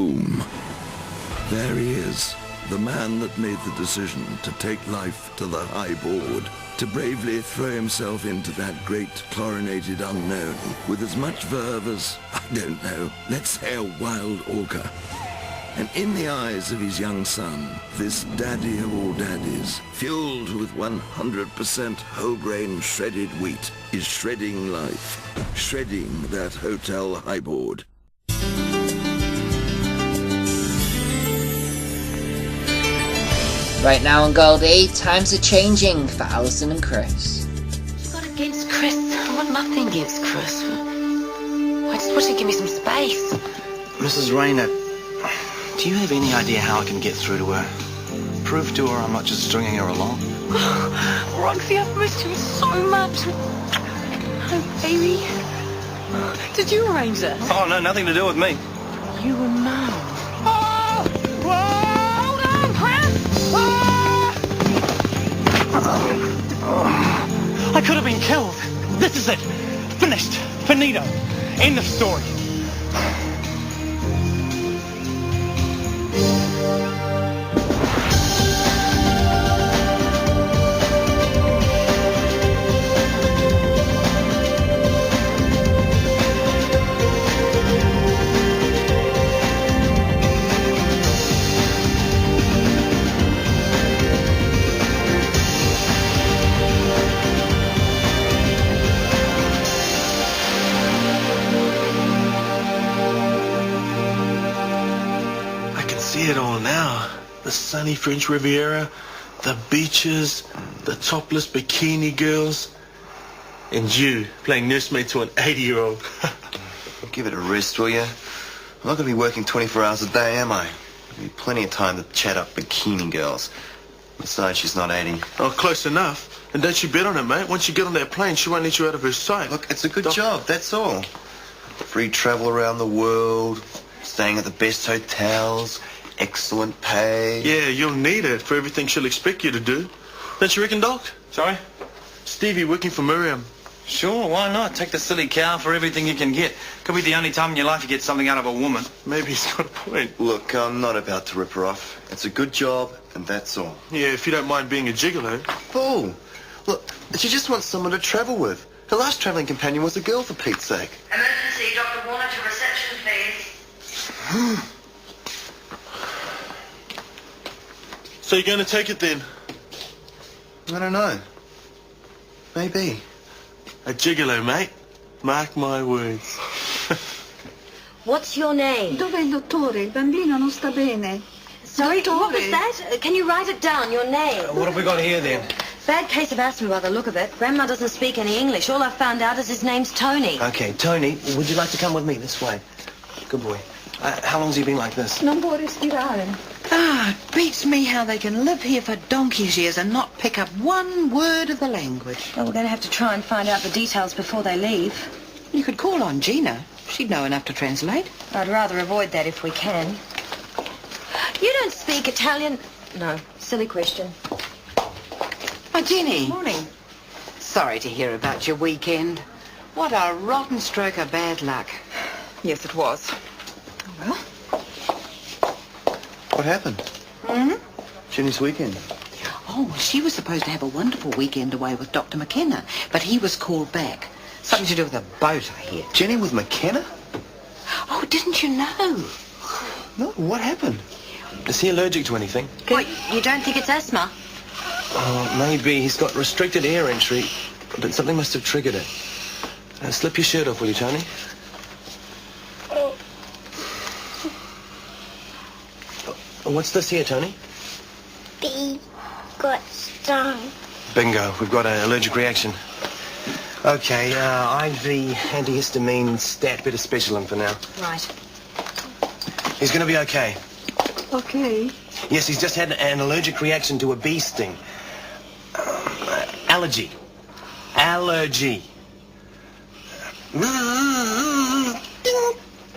boom. There he is, the man that made the decision to take life to the high board, to bravely throw himself into that great chlorinated unknown with as much verve as, I don't know, let's say a wild orca. And in the eyes of his young son, this daddy of all daddies, fueled with 100% whole grain shredded wheat, is shredding life, shredding that hotel highboard. Right now on Goldie, times are changing for Alison and Chris. What's got against Chris? I've got nothing against Chris. I just wish he'd give me some space. Mrs. Rayner, do you have any idea how I can get through to her? Prove to her I'm not just stringing her along. Roxy, I've missed you so much. Oh, baby. Did you arrange this? Oh, no, nothing to do with me. You and Mum. Oh! Hold on, Chris! Oh. I could have been killed. This is it. Finished. Finito. End of story. It all now. The sunny French Riviera, the beaches, the topless bikini girls, and you playing nursemaid to an 80-year-old. Give it a rest, will you? I'm not going to be working 24 hours a day, am I? There'll be plenty of time to chat up bikini girls. Besides, she's not 80. Oh, close enough. And don't you bet on it, mate. Once you get on that plane, she won't let you out of her sight. Look, it's a good job, that's all. Free travel around the world, staying at the best hotels, excellent pay. Yeah, you'll need it for everything she'll expect you to do. Don't you reckon, Doc? Sorry? Stevie working for Miriam. Sure, why not? Take the silly cow for everything you can get. Could be the only time in your life you get something out of a woman. Maybe he's got a point. Look, I'm not about to rip her off. It's a good job, and that's all. Yeah, if you don't mind being a gigolo. Fool. Look, she just wants someone to travel with. Her last travelling companion was a girl, for Pete's sake. Emergency, Dr. Warner to reception, please. So you're going to take it then? I don't know. Maybe. A gigolo, mate. Mark my words. What's your name? Dov'è il dottore? Il bambino non sta bene. Sorry, Dottore. what was that? Can you write it down, your name? What have we got here then? Bad case of asthma by the look of it. Grandma doesn't speak any English. All I've found out is his name's Tony. Okay, Tony, would you like to come with me this way? Good boy. How long's he been like this? Non può respirare. Ah, it beats me how they can live here for donkey's years and not pick up one word of the language. Well, we're going to have to try and find out the details before they leave. You could call on Gina. She'd know enough to translate. I'd rather avoid that if we can. You don't speak Italian? No, silly question. Oh, Jenny. Morning. Sorry to hear about your weekend. What a rotten stroke of bad luck. Yes, it was. Well? What happened? Jenny's weekend. Oh, she was supposed to have a wonderful weekend away with Dr. McKenna, but he was called back. Something to do with a boat, I hear. Jenny with McKenna? Oh, didn't you know? No, what happened? Is he allergic to anything? What, you don't think it's asthma? Oh, maybe. He's got restricted air entry, but something must have triggered it. Slip your shirt off, will you, Tony? What's this here, Tony? Bee got stung. Bingo. We've got an allergic reaction. Okay, IV, antihistamine, stat, bit of specialin for now. Right. He's going to be okay. Okay. Yes, he's just had an allergic reaction to a bee sting. Allergy. Allergy.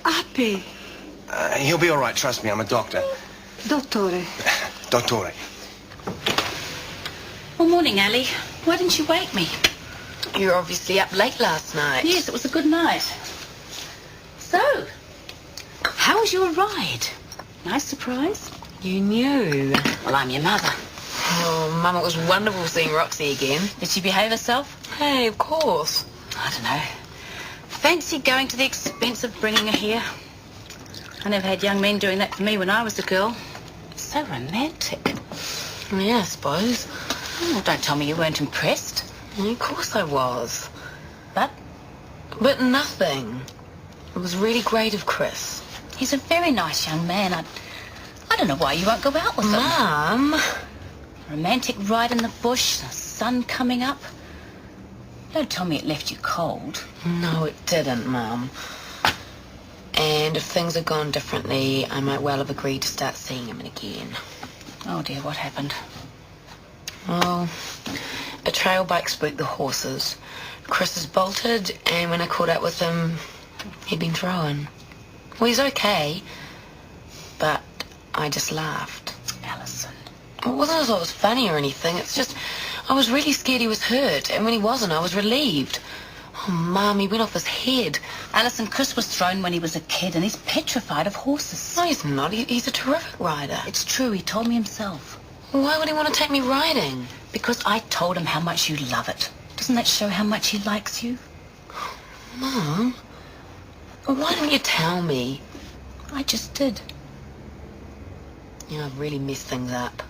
Ape. He'll be all right, trust me, I'm a doctor. Dottore. Dottore. Well, morning, Ali. Why didn't you wake me? You were obviously up late last night. Yes, it was a good night. So, how was your ride? Nice surprise. You knew. Well, I'm your mother. Oh, Mum, it was wonderful seeing Roxy again. Did she behave herself? Hey, of course. I don't know. Fancy going to the expense of bringing her here. I never had young men doing that for me when I was a girl. It's so romantic. Yeah, I suppose. Oh, don't tell me you weren't impressed. Of course I was. But? But nothing. It was really great of Chris. He's a very nice young man. I don't know why you won't go out with him. Mum. Romantic ride in the bush, the sun coming up. Don't tell me it left you cold. No, it didn't, Mum. And if things had gone differently, I might well have agreed to start seeing him again. Oh dear, what happened? Well, a trail bike spooked the horses. Chris has bolted, and when I caught up with him, he'd been thrown. Well, he's okay, but I just laughed. Alison. It wasn't as though it was funny or anything. It's just, I was really scared he was hurt, and when he wasn't, I was relieved. Oh, Mum, he went off his head. Alison, Chris was thrown when he was a kid, and he's petrified of horses. No, he's not. He's a terrific rider. It's true, he told me himself. Well, why would he want to take me riding? Because I told him how much you love it. Doesn't that show how much he likes you? Mum, why didn't you tell me? I just did. You know, I've really messed things up.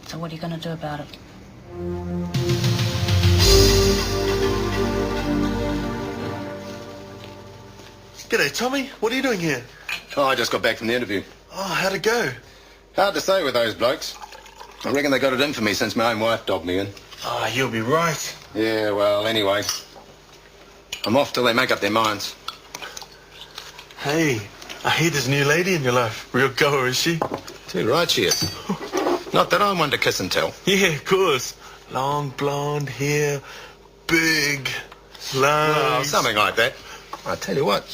So what are you going to do about it? G'day, Tommy. What are you doing here? Oh, I just got back from the interview. Oh, how'd it go? Hard to say with those blokes. I reckon they got it in for me since my own wife dobbed me in. Ah, you'll be right. Yeah, well, anyway. I'm off till they make up their minds. Hey, I hear there's a new lady in your life. Real goer, is she? Too right she is. Not that I'm one to kiss and tell. Yeah, of course. Long blonde hair, big legs. Well, something like that. I tell you what,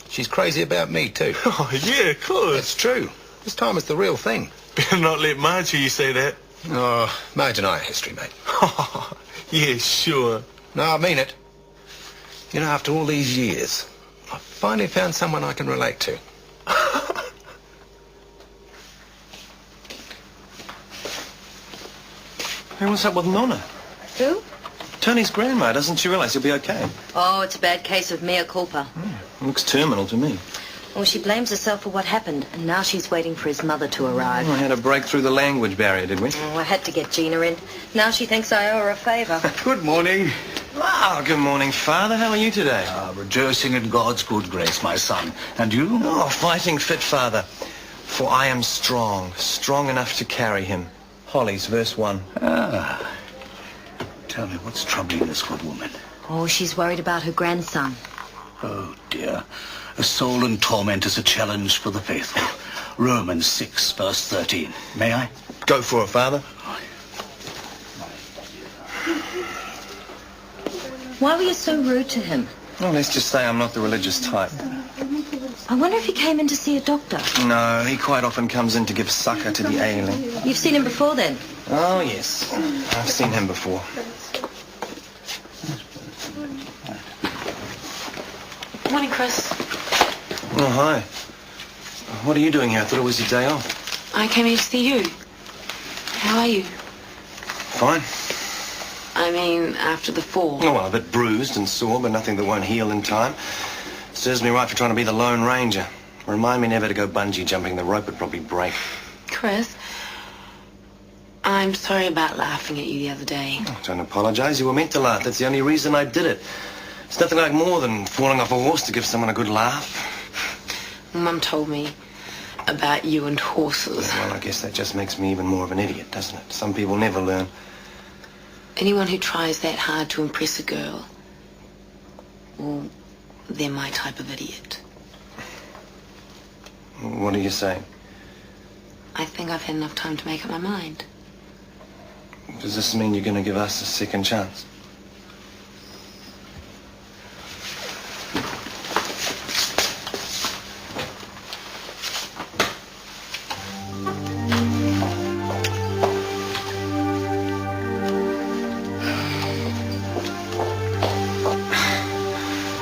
she's crazy about me too. Oh, yeah, of course. It's true. This time it's the real thing. Better not let Marge hear you say that. Oh, Marge and I are history, mate. Yeah, sure. No, I mean it. You know, after all these years, I finally found someone I can relate to. Hey, what's up with Nonna? Who? Tony's grandma. Doesn't she realise he'll be okay? Oh, it's a bad case of mea culpa. Looks terminal to me. Well, she blames herself for what happened, and now she's waiting for his mother to arrive. We had to break through the language barrier, did we? Oh, I had to get Gina in. Now she thinks I owe her a favour. Good morning. Oh, good morning, Father. How are you today? Rejoicing in God's good grace, my son. And you? Oh, fighting fit, Father. For I am strong, strong enough to carry him. Hollies, verse 1. Ah. Tell me, what's troubling this good woman? Oh, she's worried about her grandson. Oh, dear. A soul in torment is a challenge for the faithful. Romans 6, verse 13. May I? Go for it, Father. Why were you so rude to him? Well, let's just say I'm not the religious type. I wonder if he came in to see a doctor. No, he quite often comes in to give succour to the ailing. You've seen him before, then? Oh, yes. I've seen him before. Morning, Chris. Oh, hi. What are you doing here? I thought it was your day off. I came here to see you. How are you? Fine. I mean, after the fall. Oh, well, a bit bruised and sore, but nothing that won't heal in time. Serves me right for trying to be the Lone Ranger. Remind me never to go bungee jumping. The rope would probably break. Chris, I'm sorry about laughing at you the other day. Oh, don't apologize. You were meant to laugh. That's the only reason I did it. It's nothing like more than falling off a horse to give someone a good laugh. Mum told me about you and horses. Well, I guess that just makes me even more of an idiot, doesn't it? Some people never learn. Anyone who tries that hard to impress a girl, well, they're my type of idiot. What are you saying? I think I've had enough time to make up my mind. Does this mean you're going to give us a second chance?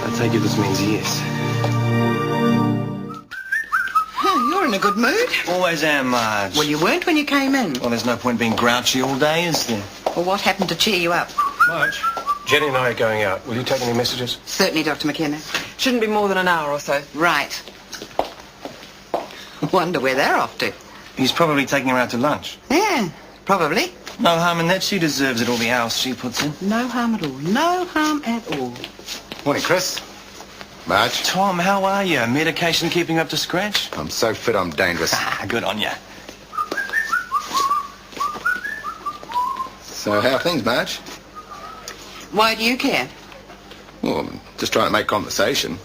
I take it this means yes. You're in a good mood. Always am, Marge. Well, you weren't when you came in. Well, there's no point being grouchy all day, is there? Well, what happened to cheer you up? Marge, Jenny and I are going out. Will you take any messages? Certainly, Dr. McKenna. Shouldn't be more than an hour or so. Right. Wonder where they're off to. He's probably taking her out to lunch. Yeah, probably. No harm in that. She deserves it, all the hours she puts in. No harm at all. No harm at all. Morning, Chris. Marge. Tom, how are you? Medication keeping up to scratch? I'm so fit I'm dangerous. Good on you. So how are things, Marge? Why do you care? Well, I'm just trying to make conversation.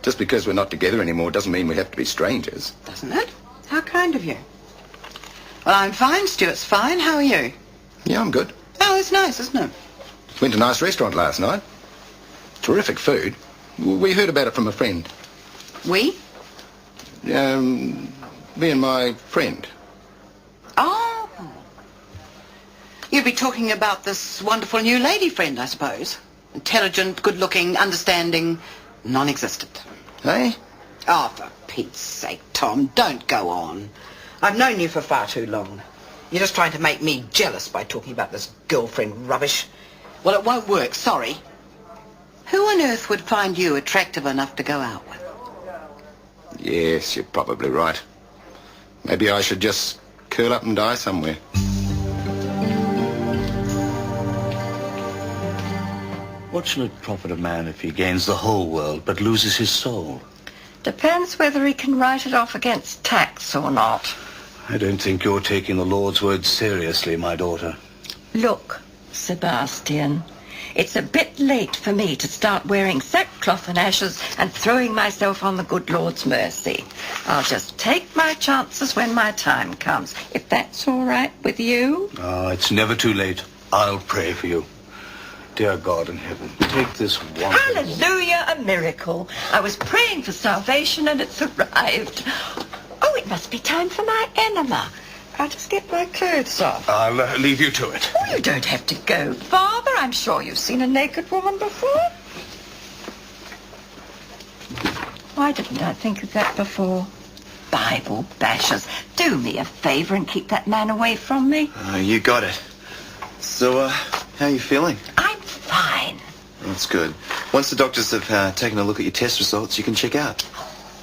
Just because we're not together anymore doesn't mean we have to be strangers. Doesn't it? How kind of you. Well, I'm fine. Stuart's fine. How are you? Yeah, I'm good. Oh, it's nice, isn't it? Went to a nice restaurant last night. Terrific food. We heard about it from a friend. We? Me and my friend. Oh. You'd be talking about this wonderful new lady friend, I suppose. Intelligent, good-looking, understanding, non-existent. Hey? Oh, for Pete's sake, Tom, don't go on. I've known you for far too long. You're just trying to make me jealous by talking about this girlfriend rubbish. Well, it won't work, sorry. Who on earth would find you attractive enough to go out with? Yes, you're probably right. Maybe I should just curl up and die somewhere. What shall it profit a man if he gains the whole world but loses his soul? Depends whether he can write it off against tax or not. I don't think you're taking the Lord's word seriously, my daughter. Look, Sebastian, it's a bit late for me to start wearing sackcloth and ashes and throwing myself on the good Lord's mercy. I'll just take my chances when my time comes, if that's all right with you. Oh, it's never too late. I'll pray for you. Dear God in heaven, take this wonderful... Hallelujah, a miracle. I was praying for salvation and it's arrived. Oh, it must be time for my enema. I'll just get my clothes off. I'll leave you to it. Oh, you don't have to go, Father. I'm sure you've seen a naked woman before. Why didn't I think of that before? Bible bashers, do me a favour and keep that man away from me. You got it. So, how are you feeling? I'm fine. That's good. Once the doctors have taken a look at your test results, you can check out.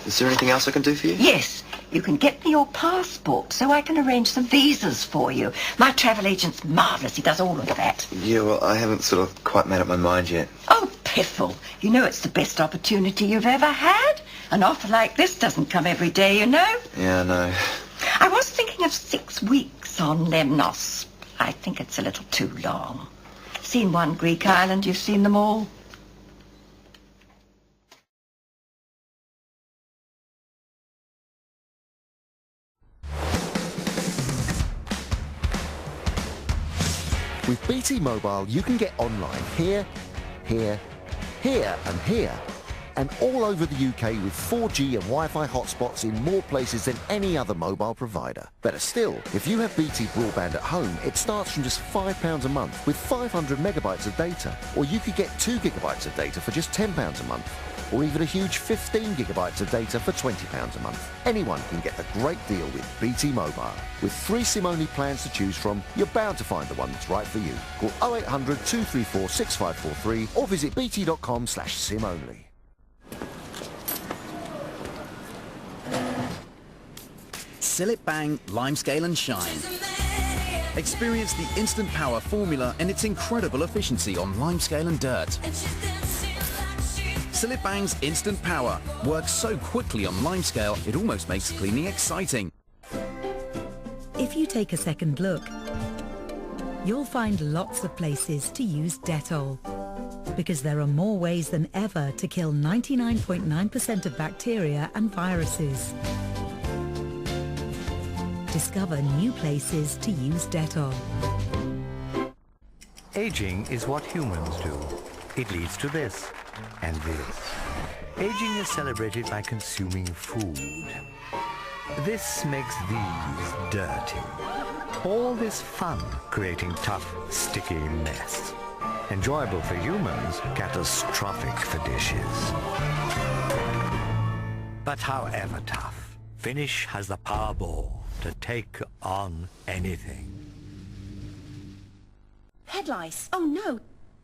Is there anything else I can do for you? Yes. You can get me your passport so I can arrange some visas for you. My travel agent's marvellous. He does all of that. Yeah, well, I haven't sort of quite made up my mind yet. Oh, piffle. You know it's the best opportunity you've ever had. An offer like this doesn't come every day, you know. Yeah, I know. I was thinking of 6 weeks on Lemnos. I think it's a little too long. Seen one Greek island, you've seen them all. With BT Mobile, you can get online here, here, here and here, and all over the UK with 4G and Wi-Fi hotspots in more places than any other mobile provider. Better still, if you have BT broadband at home, it starts from just £5 a month with 500 megabytes of data. Or you could get 2 gigabytes of data for just £10 a month. Or even a huge 15 gigabytes of data for £20 a month. Anyone can get the great deal with BT Mobile. With 3 SIM-only plans to choose from, you're bound to find the one that's right for you. Call 0800 234 6543 or visit bt.com/SIM-only. Seal It Bang, Limescale and Shine. Experience the instant power formula and its incredible efficiency on limescale and dirt. Seal It Bang's instant power works so quickly on limescale it almost makes cleaning exciting. If you take a second look, you'll find lots of places to use Dettol. Because there are more ways than ever to kill 99.9% of bacteria and viruses. Discover new places to use Dettol. Aging is what humans do. It leads to this and this. Aging is celebrated by consuming food. This makes these dirty. All this fun creating tough, sticky mess. Enjoyable for humans, catastrophic for dishes. But however tough, Finnish has the Powerball to take on anything. Head lice. Oh no.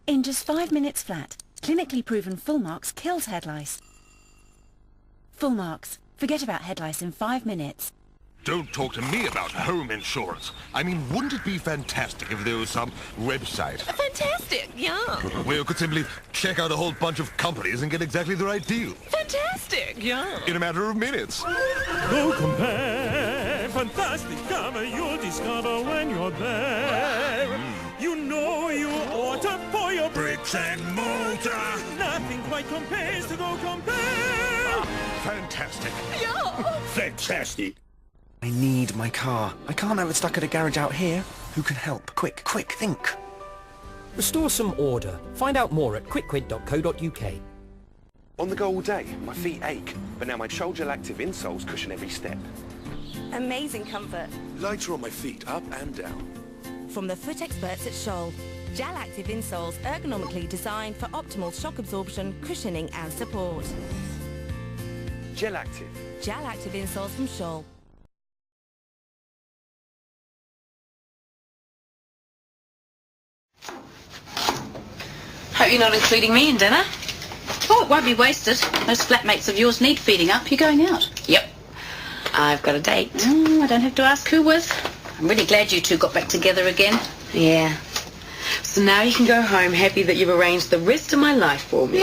In just 5 minutes flat, clinically proven Full Marks kills head lice. Full Marks. Forget about head lice in 5 minutes. Don't talk to me about home insurance. I mean, wouldn't it be fantastic if there was some website Fantastic, yeah. where you could simply check out a whole bunch of companies and get exactly the right deal Fantastic, yeah. in a matter of minutes? Go compare, fantastic cover you'll discover when you're there. You know you order for your bricks and mortar. Nothing quite compares to Go Compare. Fantastic. Yeah. Fantastic. I need my car. I can't have it stuck at a garage out here. Who can help? Quick, think. Restore some order. Find out more at quickquid.co.uk. On the go all day, my feet ache, but now my Shoal Gel Active insoles cushion every step. Amazing comfort. Lighter on my feet, up and down. From the foot experts at Shoal, Gel Active insoles ergonomically designed for optimal shock absorption, cushioning and support. Gel Active. Gel Active insoles from Shoal. Hope you're not including me in dinner. Oh, it won't be wasted. Those flatmates of yours need feeding up. You're going out? Yep. I've got a date. I don't have to ask who with. I'm really glad you two got back together again. Yeah. So now you can go home happy that you've arranged the rest of my life for me.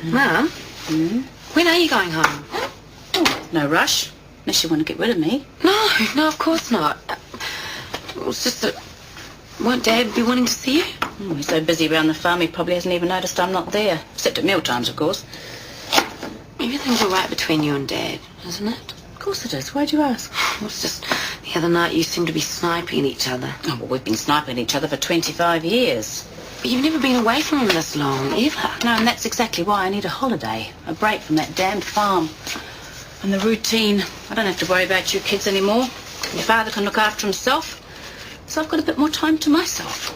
Mum, when are you going home? Oh, no rush. Unless you want to get rid of me. No, of course not. It's just that... Won't Dad be wanting to see you? Oh, he's so busy around the farm he probably hasn't even noticed I'm not there. Except at meal times, of course. Everything's all right between you and Dad, isn't it? Of course it is. Why'd you ask? Well, it's just the other night you seemed to be sniping at each other. Oh, well, we've been sniping at each other for 25 years. But you've never been away from him this long, ever. No, and that's exactly why I need a holiday. A break from that damned farm. And the routine. I don't have to worry about you kids anymore. Your father can look after himself. So I've got a bit more time to myself.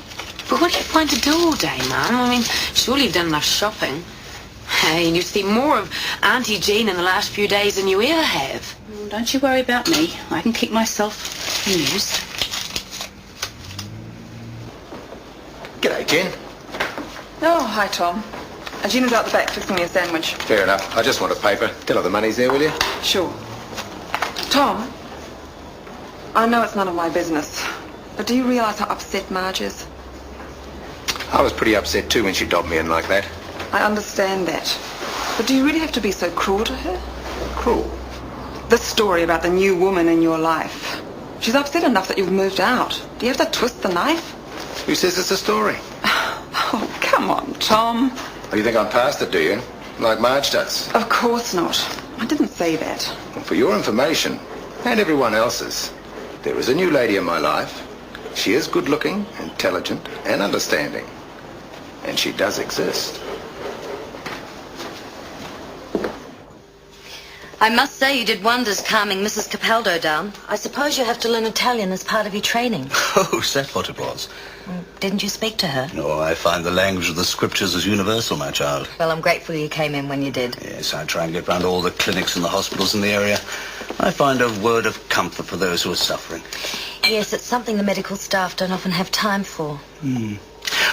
But what do you find to do all day, Mum? I mean, surely you've done enough shopping. Hey, and you've seen more of Auntie Jean in the last few days than you ever have. Don't you worry about me. I can keep myself amused. G'day, Jen. Oh, hi, Tom. And Gina's out the back fixing me a sandwich. Fair enough. I just want a paper. Tell her the money's there, will you? Sure. Tom, I know it's none of my business, but do you realise how upset Marge is? I was pretty upset too when she dobbed me in like that. I understand that. But do you really have to be so cruel to her? Cruel? This story about the new woman in your life. She's upset enough that you've moved out. Do you have to twist the knife? Who says it's a story? Oh, come on, Tom. Oh, you think I'm past it, do you? Like Marge does? Of course not. I didn't say that. Well, for your information, and everyone else's, there is a new lady in my life. She is good-looking, intelligent, and understanding. And she does exist. I must say you did wonders calming Mrs. Capaldo down. I suppose you have to learn Italian as part of your training. Oh, is that what it was? Didn't you speak to her? No, I find the language of the scriptures is universal, my child. Well, I'm grateful you came in when you did. Yes, I try and get round all the clinics and the hospitals in the area. I find a word of comfort for those who are suffering. Yes, it's something the medical staff don't often have time for.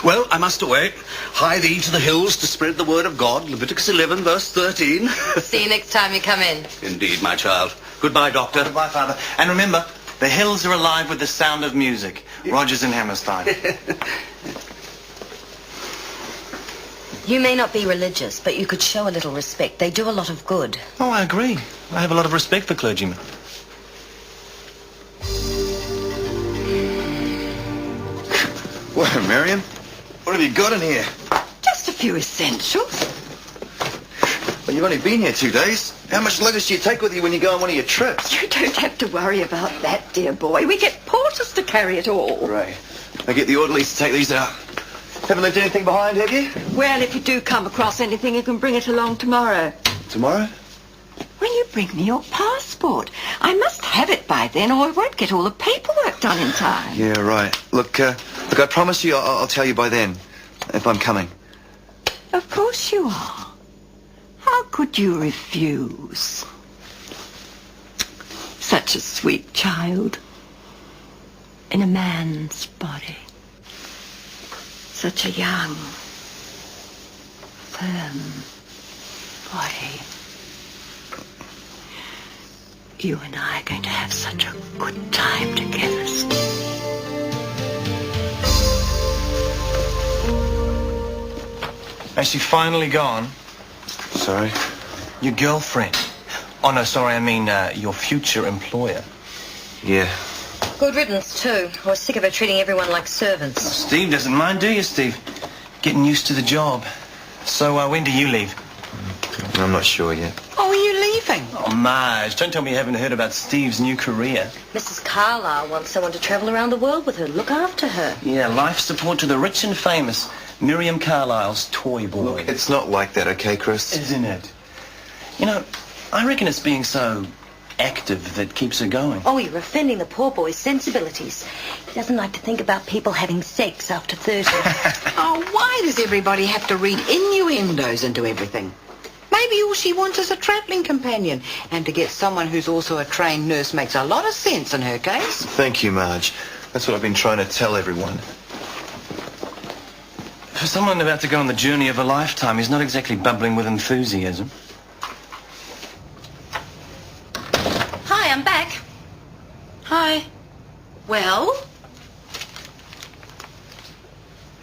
Well, I must away. Hie thee to the hills to spread the word of God. Leviticus 11, verse 13. See you next time you come in. Indeed, my child. Goodbye, Doctor. Goodbye, Father. And remember, the hills are alive with the sound of music. Rogers and Hammerstein. You may not be religious, but you could show a little respect. They do a lot of good. Oh, I agree. I have a lot of respect for clergymen. Well, Marion, what have you got in here? Just a few essentials. Well, you've only been here 2 days. How much luggage do you take with you when you go on one of your trips? You don't have to worry about that, dear boy. We get porters to carry it all. Right. I get the orderlies to take these out. Haven't left anything behind, have you? Well, if you do come across anything, you can bring it along tomorrow. Tomorrow? When you bring me your passport. I must have it by then, or I won't get all the paperwork done in time. Yeah, right. Look, I promise you I'll tell you by then, if I'm coming. Of course you are. How could you refuse? such a sweet child in a man's body. Such a young, firm body. You and I are going to have such a good time together, Steve. Has she finally gone? Sorry? Your girlfriend. Oh, no, sorry, I mean your future employer. Yeah. Good riddance, too. I was sick of her treating everyone like servants. Steve doesn't mind, do you, Steve? Getting used to the job. So, when do you leave? I'm not sure yet. Oh, are you leaving? Oh, Marge, don't tell me you haven't heard about Steve's new career. Mrs. Carlyle wants someone to travel around the world with her, look after her. Yeah, life support to the rich and famous. Miriam Carlyle's toy boy. Look, it's not like that, okay, Chris? Isn't it? You know, I reckon it's being so active that keeps her going. Oh, you're offending the poor boy's sensibilities. He doesn't like to think about people having sex after 30. Oh, why does everybody have to read innuendos into everything? Maybe all she wants is a travelling companion. And to get someone who's also a trained nurse makes a lot of sense in her case. Thank you, Marge. That's what I've been trying to tell everyone. For someone about to go on the journey of a lifetime, he's not exactly bubbling with enthusiasm. Hi, I'm back. Hi. Well?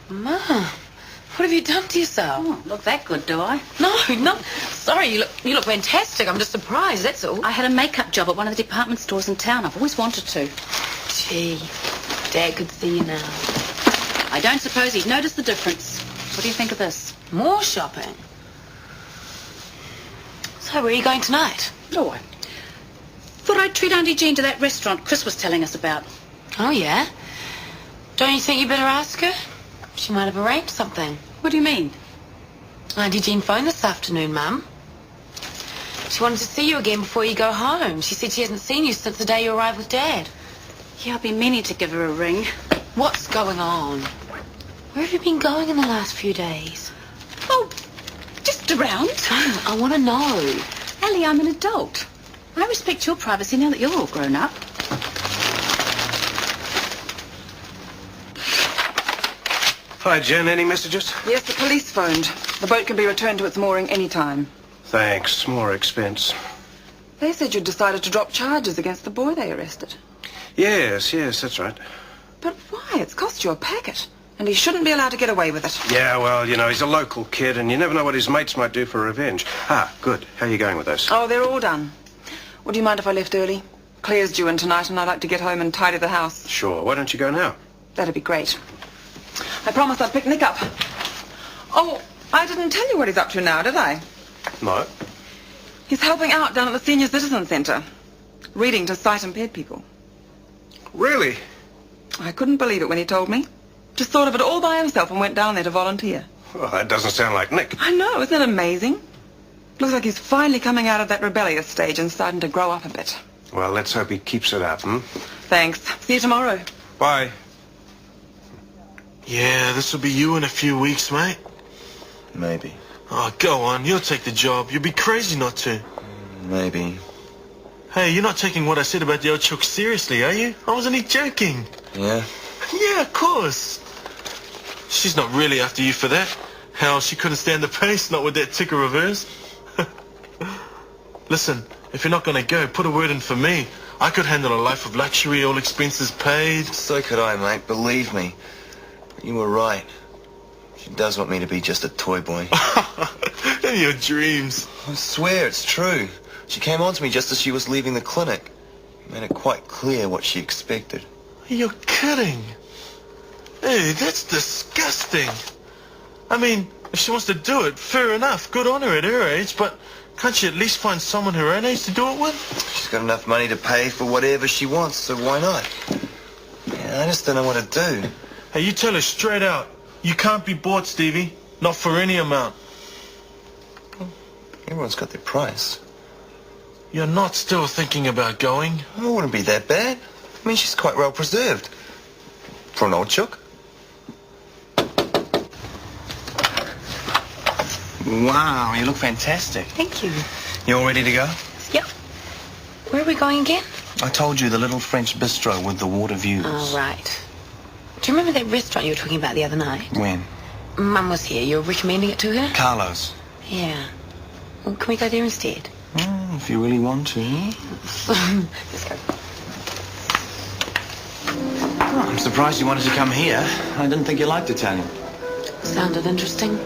Ma, what have you done to yourself? Oh, look that good, do I? No. Sorry, you look fantastic. I'm just surprised, that's all. I had a makeup job at one of the department stores in town. I've always wanted to. Gee, Dad could see you now. I don't suppose he'd notice the difference. What do you think of this? More shopping? So, where are you going tonight? Oh, I thought I'd treat Auntie Jean to that restaurant Chris was telling us about. Oh, yeah? Don't you think you better ask her? She might have arranged something. What do you mean? Auntie Jean phoned this afternoon, Mum. She wanted to see you again before you go home. She said she hasn't seen you since the day you arrived with Dad. Yeah, I've been meaning to give her a ring. What's going on? Where have you been going in the last few days? Oh, just around. I want to know. Ellie, I'm an adult. I respect your privacy now that you're all grown up. Hi, Jen. Any messages? Yes, the police phoned. The boat can be returned to its mooring any time. Thanks. More expense. They said you'd decided to drop charges against the boy they arrested. Yes, that's right. But why? It's cost you a packet. And he shouldn't be allowed to get away with it. Yeah, well, you know, he's a local kid, and you never know what his mates might do for revenge. Ah, good. How are you going with those? Oh, they're all done. Would you mind if I left early? Claire's due in tonight, and I'd like to get home and tidy the house. Sure. Why don't you go now? That'd be great. I promised I'd pick Nick up. Oh, I didn't tell you what he's up to now, did I? No. He's helping out down at the Senior Citizen Centre, reading to sight-impaired people. Really? I couldn't believe it when he told me. Just thought of it all by himself and went down there to volunteer. Well, that doesn't sound like Nick. I know, isn't it amazing? Looks like he's finally coming out of that rebellious stage and starting to grow up a bit. Well, let's hope he keeps it up, Thanks. See you tomorrow. Bye. Yeah, this will be you in a few weeks, mate. Maybe. Oh, go on. You'll take the job. You'd be crazy not to. Maybe. Hey, you're not taking what I said about the old chook seriously, are you? I wasn't joking. Yeah? Yeah, of course. She's not really after you for that. Hell, she couldn't stand the pace, not with that ticker of hers. Listen, if you're not going to go, put a word in for me. I could handle a life of luxury, all expenses paid. So could I, mate. Believe me. You were right. She does want me to be just a toy boy. In your dreams. I swear it's true. She came on to me just as she was leaving the clinic. Made it quite clear what she expected. You're kidding. Hey, that's disgusting. I mean, if she wants to do it, fair enough. Good on her at her age, but can't she at least find someone her own age to do it with? She's got enough money to pay for whatever she wants, so why not? Yeah, I just don't know what to do. Hey, you tell her straight out. You can't be bought, Stevie. Not for any amount. Everyone's got their price. You're not still thinking about going? It wouldn't be that bad. I mean, she's quite well preserved. For an old chook. Wow, you look fantastic. Thank you. You all ready to go? Yep. Where are we going again? I told you, the little French bistro with the water views. Oh, right. Do you remember that restaurant you were talking about the other night? When? Mum was here. You were recommending it to her? Carlos. Yeah. Well, can we go there instead? If you really want to. Let's go. Oh, I'm surprised you wanted to come here. I didn't think you liked Italian. Sounded interesting.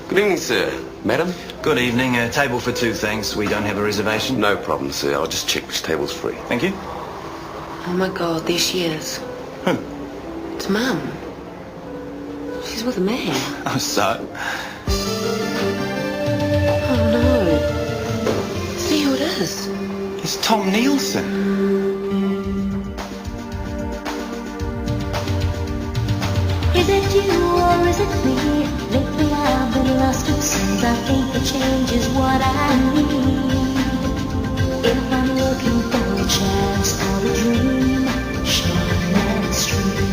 Good evening, sir. Madam? Good evening. A table for two, thanks. We don't have a reservation. No problem, sir. I'll just check which table's free. Thank you. Oh, my God. There she is. Who? It's Mum. She's with a man. Oh, so? Oh, no. See who it is. It's Tom Nielsen. Is it you or is it me? Lately I've been lost it seems. I think the change is what I need. If I'm looking for a chance or a dream, Shortland Street.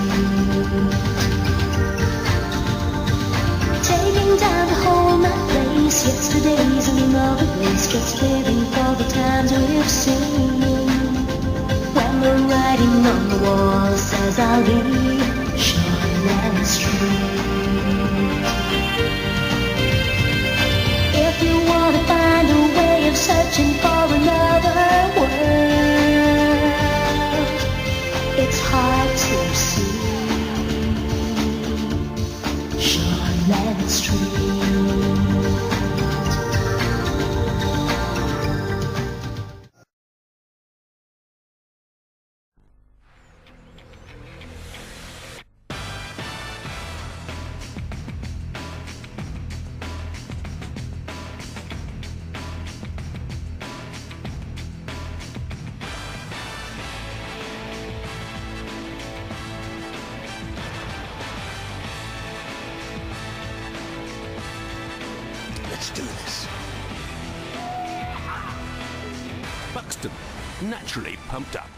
Taking time to hold my place. Yesterday's another place. Just living for the times we've seen. When the writing on the wall says I'll be Shortland Street. If you want to find a way of searching for another world, it's hard to see. Shortland Street. Let's do this. Buxton, naturally pumped up.